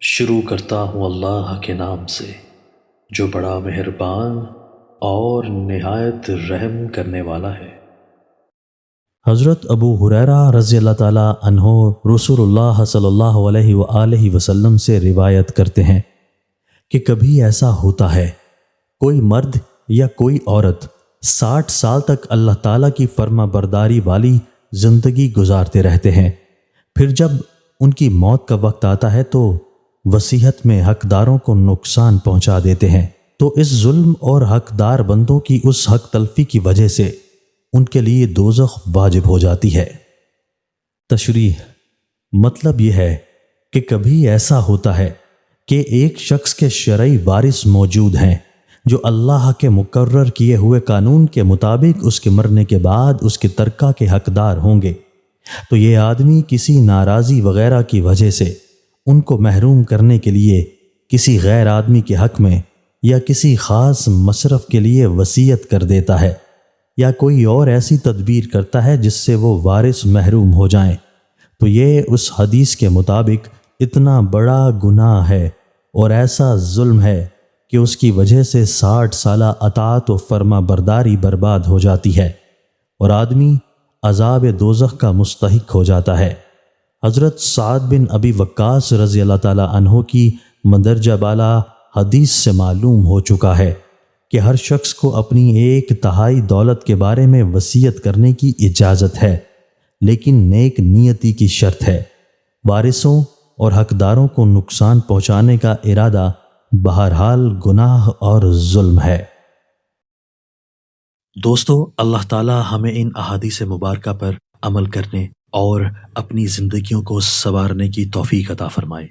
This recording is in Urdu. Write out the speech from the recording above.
شروع کرتا ہوں اللہ کے نام سے جو بڑا مہربان اور نہایت رحم کرنے والا ہے۔ حضرت ابو ہریرہ رضی اللہ تعالیٰ عنہ رسول اللہ صلی اللہ علیہ وآلہ وسلم سے روایت کرتے ہیں کہ کبھی ایسا ہوتا ہے کوئی مرد یا کوئی عورت 60 سال تک اللہ تعالیٰ کی فرما برداری والی زندگی گزارتے رہتے ہیں، پھر جب ان کی موت کا وقت آتا ہے تو وصیت میں حقداروں کو نقصان پہنچا دیتے ہیں، تو اس ظلم اور حقدار بندوں کی اس حق تلفی کی وجہ سے ان کے لیے دوزخ واجب ہو جاتی ہے۔ تشریح مطلب یہ ہے کہ کبھی ایسا ہوتا ہے کہ ایک شخص کے شرعی وارث موجود ہیں جو اللہ کے مقرر کیے ہوئے قانون کے مطابق اس کے مرنے کے بعد اس کے ترکہ کے حقدار ہوں گے، تو یہ آدمی کسی ناراضی وغیرہ کی وجہ سے ان کو محروم کرنے کے لیے کسی غیر آدمی کے حق میں یا کسی خاص مصرف کے لیے وصیت کر دیتا ہے، یا کوئی اور ایسی تدبیر کرتا ہے جس سے وہ وارث محروم ہو جائیں، تو یہ اس حدیث کے مطابق اتنا بڑا گناہ ہے اور ایسا ظلم ہے کہ اس کی وجہ سے 60 سالہ اطاعت و فرما برداری برباد ہو جاتی ہے اور آدمی عذاب دوزخ کا مستحق ہو جاتا ہے۔ حضرت سعد بن ابی وقاص رضی اللہ تعالیٰ عنہ کی مندرجہ بالا حدیث سے معلوم ہو چکا ہے کہ ہر شخص کو اپنی 1/3 دولت کے بارے میں وصیت کرنے کی اجازت ہے، لیکن نیک نیتی کی شرط ہے۔ وارثوں اور حقداروں کو نقصان پہنچانے کا ارادہ بہرحال گناہ اور ظلم ہے۔ دوستو، اللہ تعالی ہمیں ان احادیث مبارکہ پر عمل کرنے اور اپنی زندگیوں کو سنوارنے کی توفیق عطا فرمائے۔